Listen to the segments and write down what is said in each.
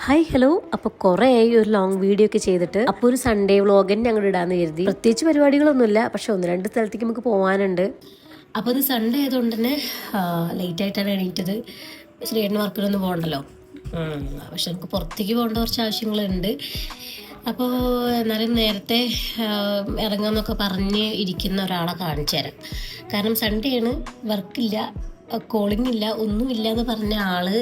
Hi hello. അപ്പോൾ കുറേ ആയി ഒരു ലോങ് വീഡിയോ ഒക്കെ ചെയ്തിട്ട്. അപ്പോൾ ഒരു സൺഡേ വ്ളോഗ് തന്നെ ഞങ്ങൾ ഇടാന്ന് കരുതി. പ്രത്യേകിച്ച് പരിപാടികളൊന്നുമില്ല, പക്ഷെ 1-2 സ്ഥലത്തേക്ക് നമുക്ക് പോകാനുണ്ട്. അപ്പോൾ അത് സൺഡേ ആയതുകൊണ്ട് തന്നെ ലേറ്റ് ആയിട്ടാണ് എണീറ്റത്. ശ്രീയേട്ടന് വർക്കിലൊന്നും പോകണ്ടല്ലോ. പക്ഷെ നമുക്ക് പുറത്തേക്ക് പോകേണ്ട കുറച്ച് ആവശ്യങ്ങളുണ്ട്. അപ്പോൾ എന്നാലും നേരത്തെ ഇറങ്ങാമെന്നൊക്കെ പറഞ്ഞ് ഇരിക്കുന്ന ഒരാളെ കാണിച്ചു തരാം. കാരണം സൺഡേ ആണ്, വർക്കില്ല, കോളിംഗ് ഇല്ല, ഒന്നുമില്ല എന്ന് പറഞ്ഞ ആള്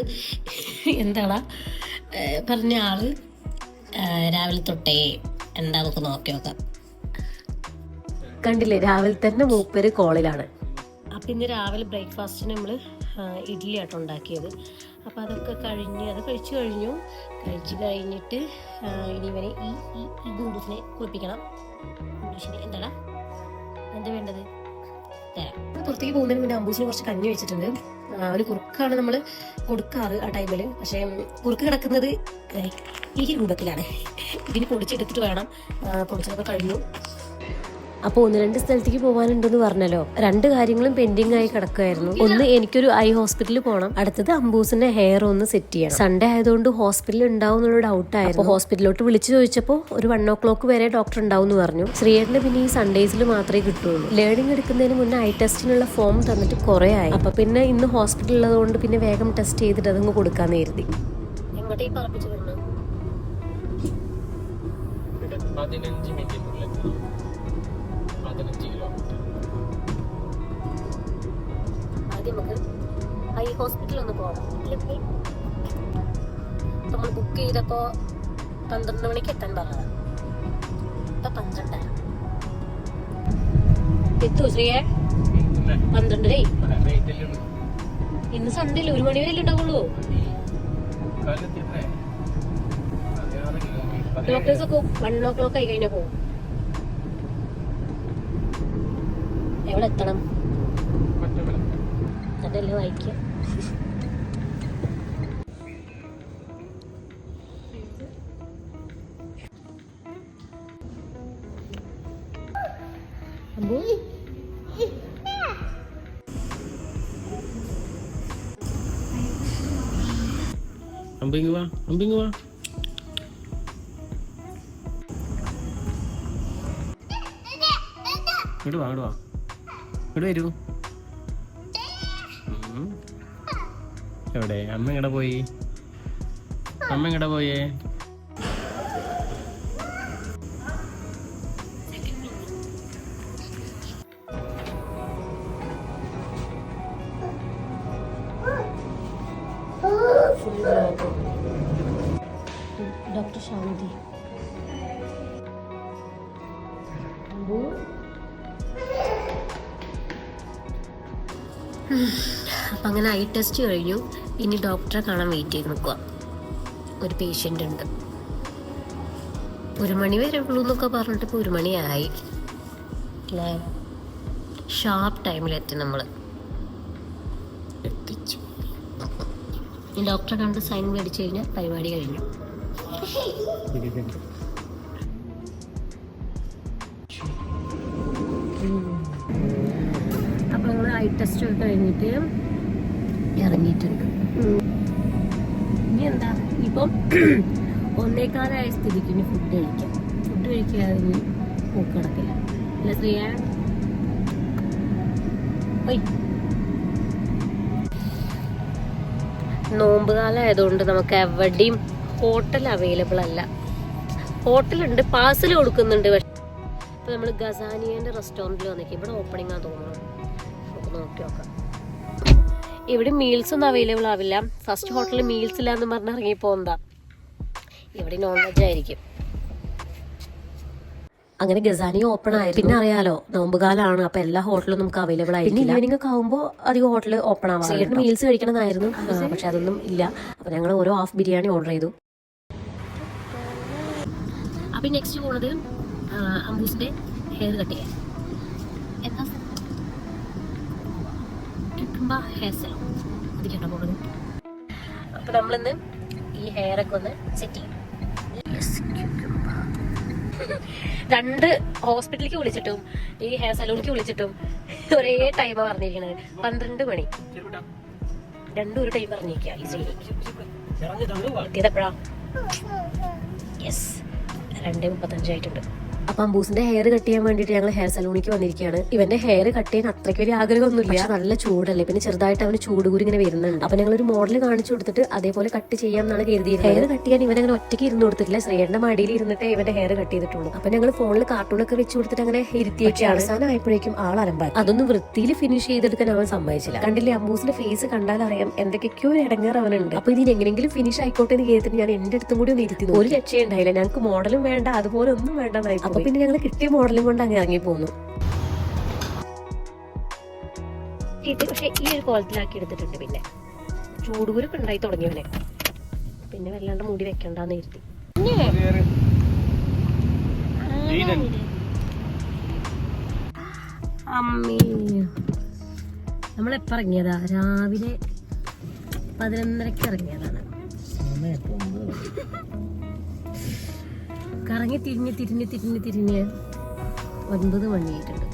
പറഞ്ഞ ആള് രാവിലെ തൊട്ടേ എന്താ നമുക്ക് നോക്കി നോക്കാം. കണ്ടില്ലേ, രാവിലെ തന്നെ മൂപ്പര് കോളിലാണ്. അപ്പം ഇന്ന് രാവിലെ ബ്രേക്ക്ഫാസ്റ്റിന് നമ്മൾ ഇഡ്ഡലി ആട്ടോ ഉണ്ടാക്കിയത്. അപ്പോൾ അതൊക്കെ കഴിച്ചു കഴിഞ്ഞിട്ട് ഇനി ഇവനെ ഈ ഗുണ്ടൂസിനെ കുളിപ്പിക്കണം. എന്താ വേണ്ടത്? പുറത്തേക്ക് പോകുന്നതിന് മുന്നേ അമ്പൂസിന് കുറച്ച് കഞ്ഞി വെച്ചിട്ടുണ്ട്. ഒരു കുറുക്കാണ് നമ്മൾ കൊടുക്കാറ് ആ ടൈമിൽ. പക്ഷേ കുറുക്ക് കിടക്കുന്നത് ഈ രൂപത്തിലാണ്. ഇതിന് പൊടിച്ചെടുത്തിട്ട് വേണം. പൊടിച്ചതൊക്കെ കഴിഞ്ഞു. അപ്പോൾ 1-2 സ്ഥലത്തേക്ക് പോകാനുണ്ടെന്ന് പറഞ്ഞല്ലോ. 2 കാര്യങ്ങളും പെൻഡിങ് ആയി കിടക്കുമായിരുന്നു. ഒന്ന്, എനിക്കൊരു ഐ ഹോസ്പിറ്റലിൽ പോകണം. അടുത്തത് അമ്പൂസിന്റെ ഹെയർ ഒന്ന് സെറ്റ് ചെയ്യണം. സൺഡേ ആയതുകൊണ്ട് ഹോസ്പിറ്റലിൽ ഉണ്ടാവും എന്നുള്ള ഡൗട്ടായിരുന്നു. അപ്പോൾ ഹോസ്പിറ്റലിലോട്ട് വിളിച്ചു ചോദിച്ചപ്പോൾ ഒരു 1 o'clock വരെ ഡോക്ടർ ഉണ്ടാവും എന്ന് പറഞ്ഞു. ശ്രീയേട്ടന് പിന്നെ ഈ സൺഡേസിൽ മാത്രമേ കിട്ടുള്ളൂ. ലേണിംഗ് എടുക്കുന്നതിന് മുന്നേ ഐ ടെസ്റ്റിനുള്ള ഫോം തന്നിട്ട് കുറേ ആയി. അപ്പൊ പിന്നെ ഇന്ന് ഹോസ്പിറ്റലിൽ ഉള്ളതുകൊണ്ട് പിന്നെ വേഗം ടെസ്റ്റ് ചെയ്തിട്ട് അതങ്ങ് കൊടുക്കാന്ന് കരുതി. എങ്ങോട്ടേ പറപ്പിച്ചു വരണം. 15 മിനിറ്റിനുള്ളിൽ 15 കിലോമീറ്റർ. ആദ്യം നമുക്ക് ഐ ഹോസ്പിറ്റലിൽ ഒന്ന് പോകണം. നമ്മൾ ബുക്ക് ചെയ്തപ്പോ 12 മണിക്ക് എത്താൻ പറഞ്ഞതാണ്. ഇപ്പൊ 12 എത്തൂ ശ്രീയെ? 12 ഇന്ന് സൺഡേ 1 മണി വരെ ഉണ്ടാവുള്ളൂ. ഡോക്ടേഴ്സ് ഒക്കെ 1 o'clock ആയി കഴിഞ്ഞാൽ പോകും. എവിടെ എത്തണം? അതല്ലേ വായിക്കുക. അമ്പിങ് വാ. ഇങ്ങോട്ട് വരൂ. എവിടെ അമ്മ എങ്ങടെ പോയേ? ഡോക്ടർ ശാന്തി. അപ്പം അങ്ങനെ ഐ ടെസ്റ്റ് കഴിഞ്ഞു. ഇനി ഡോക്ടറെ കാണാൻ വെയിറ്റ് ചെയ്ത് നിൽക്കുക. ഒരു പേഷ്യൻ്റ് ഉണ്ട്. 1 മണി വരെ ഉള്ളൂ എന്നൊക്കെ പറഞ്ഞിട്ട് ഇപ്പോൾ 1 മണിയായി അല്ലേ. ഷാർപ്പ് ടൈമിലെത്തി നമ്മൾ. ഡോക്ടറെ കണ്ട് സൈൻ മേടിച്ചു കഴിഞ്ഞാൽ പരിപാടി കഴിഞ്ഞു. അപ്പം നമ്മൾ ഐ ടെസ്റ്റ് ഒക്കെ കഴിഞ്ഞിട്ട് ഇറങ്ങിയിട്ടുണ്ട്. ഇനി എന്താ, ഇപ്പം 1:15 സ്ഥിതിക്ക് ഇനി ഫുഡ് കഴിക്കാതെ പോക്ക് കിടക്കില്ല അല്ല ശ്രീയ? നോമ്പ് കാലം ആയതുകൊണ്ട് നമുക്ക് എവിടെയും ഹോട്ടൽ അവൈലബിൾ അല്ല. ഹോട്ടലുണ്ട്, പാഴ്സൽ കൊടുക്കുന്നുണ്ട്. പക്ഷെ ഇപ്പം നമ്മൾ ഗസാനിയൻ്റെ റെസ്റ്റോറൻറ്റിൽ വന്നേക്കും. ഇവിടെ ഓപ്പണിംഗ് ആണെന്ന് തോന്നുന്നു. നമുക്ക് നോക്കി നോക്കാം. ഇവിടെ മീൽസ് ഒന്നും അവൈലബിൾ ആവില്ല. ഫസ്റ്റ് ഹോട്ടലിൽ മീൽസ് ഇല്ല എന്ന് പറഞ്ഞ് ഇറങ്ങിപ്പോ എന്താ, ഇവിടെ നോൺ വെജ് ആയിരിക്കും. അങ്ങനെ ഗസാനി ഓപ്പൺ ആയിരുന്നു. പിന്നെ അറിയാലോ, നോമ്പുകാലാണ്, അപ്പൊ എല്ലാ ഹോട്ടലും നമുക്ക് അവൈലബിൾ ആയിരിക്കും. പിന്നെ ഈവനിങ് ഒക്കെ ആകുമ്പോൾ അധികം ഹോട്ടൽ ഓപ്പൺ ആവാം. ശ്രീയേട്ടന് മീൽസ് കഴിക്കണമെന്നായിരുന്നു, പക്ഷെ അതൊന്നും ഇല്ല. അപ്പൊ ഞങ്ങൾ ഓരോ ഹാഫ് ബിരിയാണി ഓർഡർ ചെയ്തു. അപ്പൊ നെക്സ്റ്റ് പോണത് അമ്പൂസിന്റെ ഹെയർ കട്ട് ചെയ്യാൻ. എന്താ ഹെയർ സലൂൺ അതിലേക്കാണ് പോകുന്നത്. അപ്പൊ നമ്മളിന്ന് ഈ ഹെയർ ഒക്കെ ഒന്ന് സെറ്റ് ചെയ്യും. 2 ഹോസ്പിറ്റലിലേക്ക് വിളിച്ചിട്ടും ഈ ഹെയർ സലൂണിലേക്ക് വിളിച്ചിട്ടും ഒരേ ടൈമാണ് പറഞ്ഞിരിക്കുന്നത്. 12 മണി. രണ്ടും ഒരു ടൈം പറഞ്ഞേക്കാം. എത്തിയതെപ്പോഴാ? യെസ് 2:35 ആയിട്ടുണ്ട്. അപ്പൊ അമ്പൂസിന്റെ ഹെയർ കട്ട് ചെയ്യാൻ വേണ്ടിയിട്ട് ഞങ്ങൾ ഹെയർ സലൂണിക്ക് വന്നിരിക്കുകയാണ്. ഇവന്റെ ഹെയർ കട്ട് ചെയ്യാൻ അത്രയ്ക്ക് വലിയ ആഗ്രഹമൊന്നുമില്ല, നല്ല ചൂടല്ലേ, പിന്നെ ചെറുതായിട്ട് അവന് ചൂടുകൂടി ഇങ്ങനെ വരുന്നുണ്ട്. അപ്പൊ ഞങ്ങൾ ഒരു മോഡൽ കാണിച്ചു കൊടുത്തിട്ട് അതേപോലെ കട്ട് ചെയ്യാം എന്നാണ് കരുതിയത്. ഹെയർ കട്ട് ചെയ്യാൻ ഇവൻ അങ്ങനെ ഒറ്റയ്ക്ക് ഇരുന്ന് കൊടുത്തിട്ടില്ല, ശ്രീയുടെ മടിയിൽ ഇരുന്നിട്ട് ഇവന്റെ ഹെയർ കട്ട് ചെയ്തിട്ടുള്ളൂ. അപ്പൊ ഞങ്ങൾ ഫോണിൽ കാർട്ടൂണൊക്കെ വെച്ച് കൊടുത്തിട്ട് അങ്ങനെ ഇരുത്തിയൊക്കെ അവസാനം ആയപ്പോഴേക്കും ആൾ അലമ്പാക്കി. അതൊന്നും വൃത്തിയിൽ ഫിനിഷ് ചെയ്തെടുക്കാൻ അവൻ സമ്മതിച്ചില്ല. കണ്ടില്ലേ, അമ്പൂസിന്റെ ഫേസ് കണ്ടാൽ അറിയാം എന്തൊക്കെയോ ഇടങ്ങേറ് അവനുണ്ട്. അപ്പൊ ഇതിന് എങ്ങനെയെങ്കിലും ഫിനിഷ് ആയിക്കോട്ടെ എന്ന് കേട്ടിട്ട് ഞാൻ എന്റെ അടുത്തും കൂടി ഒന്ന് ഇരുത്തി. ഒരു രക്ഷയുണ്ടായില്ല, ഞങ്ങൾക്ക് മോഡലും വേണ്ട അതുപോലെ ഒന്നും വേണ്ടെന്നായി. അപ്പൊ പിന്നെ ഞങ്ങൾ കിട്ടിയ മോഡലും കൊണ്ട് അങ്ങ് ഇറങ്ങി പോന്നു. പക്ഷെ ഈ ഒരു കോലത്തിലാക്കി എടുത്തിട്ടുണ്ട്. പിന്നെ ചൂടുകൂരൊക്കെ ഉണ്ടായി തുടങ്ങിയവനെ, പിന്നെ വല്ലാണ്ട് മുടി വെക്കണ്ടെന്ന് കരുതി. അമ്മേ, നമ്മളെപ്പ ഇറങ്ങിയതാ? രാവിലെ 11:30 ഇറങ്ങിയതാണ്. കറങ്ങി തിരിഞ്ഞ് 9 മണിയായിട്ടുണ്ട്.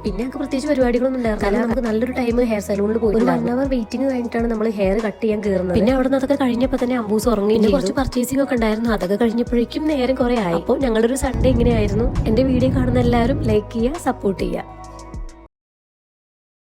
പിന്നെ ഞങ്ങൾക്ക് പ്രത്യേകിച്ച് പരിപാടികളൊന്നും ഉണ്ടായിരുന്നു. കാരണം നമുക്ക് നല്ലൊരു ടൈം ഹെയർ സലൂണിൽ പോയി 1 hour വെയിറ്റിംഗ് കഴിഞ്ഞിട്ടാണ് നമ്മൾ ഹെയർ കട്ട് ചെയ്യാൻ കയറുന്നത്. പിന്നെ അവിടെ നിന്ന് അതൊക്കെ കഴിഞ്ഞപ്പോൾ തന്നെ അമ്പൂസ് ഉറങ്ങി. പിന്നെ കുറച്ച് പർച്ചേസിംഗ് ഒക്കെ ഉണ്ടായിരുന്നു, അതൊക്കെ കഴിഞ്ഞപ്പോഴേക്കും നേരം കുറെ ആയി. അപ്പോൾ ഞങ്ങളൊരു സൺഡേ ഇങ്ങനെയായിരുന്നു. എന്റെ വീഡിയോ കാണുന്ന എല്ലാവരും ലൈക്ക് ചെയ്യുക, സപ്പോർട്ട് ചെയ്യുക.